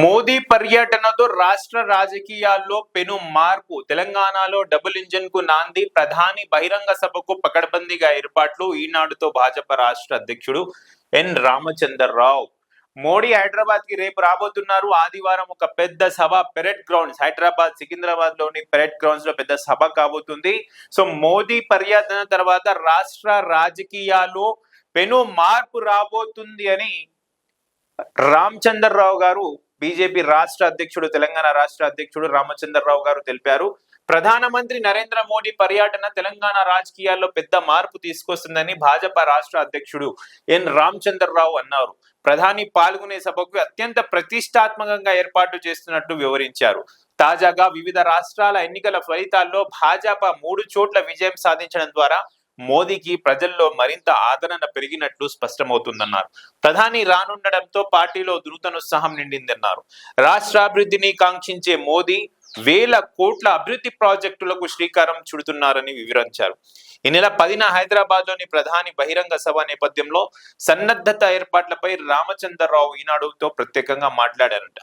మోదీ పర్యటనతో రాష్ట్ర రాజకీయాల్లో పెను మార్పు. తెలంగాణలో డబుల్ ఇంజిన్ కు నాంది. ప్రధాని బహిరంగ సభకు పకడ్బందీగా ఏర్పాట్లు. ఈనాడుతో భాజపా రాష్ట్ర అధ్యక్షుడు ఎన్ రామచంద్రరావు. మోడీ హైదరాబాద్ కి రేపు రాబోతున్నారు. ఆదివారం ఒక పెద్ద సభ పెరెడ్ గ్రౌండ్స్, హైదరాబాద్ సికింద్రాబాద్ లోని పెరెడ్ గ్రౌండ్స్ లో పెద్ద సభ కాబోతుంది. సో మోదీ పర్యటన తర్వాత రాష్ట్ర రాజకీయాల్లో పెను మార్పు రాబోతుంది అని రామచంద్రరావు గారు, బీజేపీ రాష్ట్ర అధ్యక్షుడు, తెలంగాణ రాష్ట్ర అధ్యక్షుడు రామచంద్రరావు గారు తెలిపారు. ప్రధానమంత్రి నరేంద్ర మోడీ పర్యటన తెలంగాణ రాజకీయాల్లో పెద్ద మార్పు తీసుకొస్తుందని భాజపా రాష్ట్ర అధ్యక్షుడు ఎన్ రామచంద్రరావు అన్నారు. ప్రధాని పాల్గొనే సభకు అత్యంత ప్రతిష్టాత్మకంగా ఏర్పాటు చేస్తున్నట్టు వివరించారు. తాజాగా వివిధ రాష్ట్రాల ఎన్నికల ఫలితాల్లో భాజపా 3 చోట్ల విజయం సాధించడం ద్వారా మోదీకి ప్రజల్లో మరింత ఆదరణ పెరిగినట్లు స్పష్టమవుతుందన్నారు. ప్రధాని రానుండడంతో పార్టీలో నూతనోత్సాహం నిండిందన్నారు. రాష్ట్రాభివృద్ధిని కాంక్షించే మోదీ వేల కోట్ల అభివృద్ధి ప్రాజెక్టులకు శ్రీకారం చుడుతున్నారని వివరించారు. ఈ నెల 10న హైదరాబాద్ లోని ప్రధాని బహిరంగ సభ నేపథ్యంలో సన్నద్ధత ఏర్పాట్లపై రామచంద్రరావు ఈనాడుతో ప్రత్యేకంగా మాట్లాడారంట.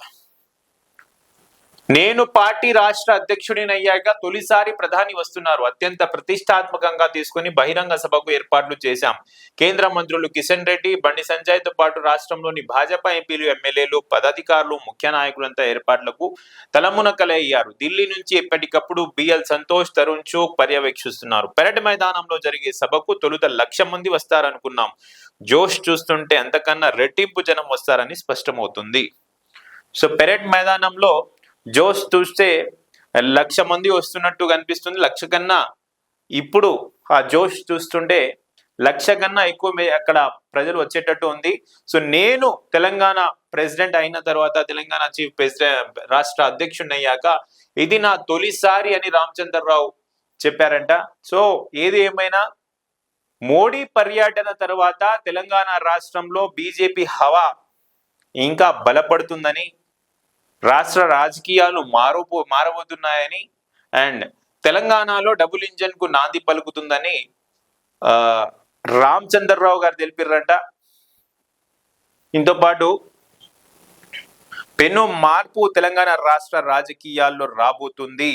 నేను పార్టీ రాష్ట్ర అధ్యక్షుడినయ్యాక తొలిసారి ప్రధాని వస్తున్నారు. అత్యంత ప్రతిష్టాత్మకంగా తీసుకుని బహిరంగ సభకు ఏర్పాట్లు చేశాం. కేంద్ర మంత్రులు కిషన్ రెడ్డి, బండి సంజయ్ తో పాటు రాష్ట్రంలోని భాజపా ఎంపీలు, ఎమ్మెల్యేలు, పదాధికారులు, ముఖ్య నాయకులంతా ఏర్పాట్లకు తలమునకలయ్యారు. ఢిల్లీ నుంచి ఎప్పటికప్పుడు బిఎల్ సంతోష్, తరుణ్ చుగ్ పర్యవేక్షిస్తున్నారు. పెరడ్ మైదానంలో జరిగే సభకు తొలుత 1,00,000 మంది వస్తారనుకున్నాం. జోష్ చూస్తుంటే అంతకన్నా రెట్టింపు జనం వస్తారని స్పష్టమవుతుంది. సో పెరడ్ మైదానంలో జోష్ చూస్తే 1,00,000 మంది వస్తున్నట్టు కనిపిస్తుంది. 1,00,000 కన్నా ఇప్పుడు ఆ జోష్ చూస్తుంటే 1,00,000 కన్నా ఎక్కువ అక్కడ ప్రజలు వచ్చేటట్టు ఉంది. సో నేను తెలంగాణ ప్రెసిడెంట్ అయిన తర్వాత, తెలంగాణ చీఫ్ ప్రెసిడెంట్ రాష్ట్ర అధ్యక్షుడిని అయ్యాక ఇది నా తొలిసారి అని రామచంద్రరావు చెప్పారంట. సో ఏది ఏమైనా మోడీ పర్యటన తర్వాత తెలంగాణ రాష్ట్రంలో బీజేపీ హవా ఇంకా బలపడుతుందని, రాష్ట్ర రాజకీయాలు మారబోతున్నాయని అండ్ తెలంగాణలో డబుల్ ఇంజన్ కు నాంది పలుకుతుందని రామచంద్రరావు గారు తెలిపారంట. ఇంతో పాటు పెను మార్పు తెలంగాణ రాష్ట్ర రాజకీయాల్లో రాబోతుంది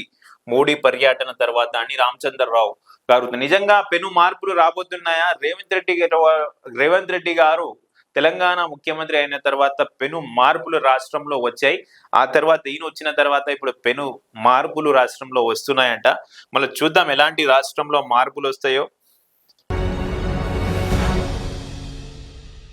మోడీ పర్యటన తర్వాత అని రామచంద్రరావు గారు. నిజంగా పెను మార్పులు రాబోతున్నాయా? రేవంత్ రెడ్డి గారు తెలంగాణ ముఖ్యమంత్రి అయిన తర్వాత పెను మార్పులు రాష్ట్రంలో వచ్చాయి. ఆ తర్వాత ఈయన వచ్చిన తర్వాత ఇప్పుడు పెను మార్పులు రాష్ట్రంలో వస్తున్నాయంట. మళ్ళీ చూద్దాం ఎలాంటి రాష్ట్రంలో మార్పులు వస్తాయో.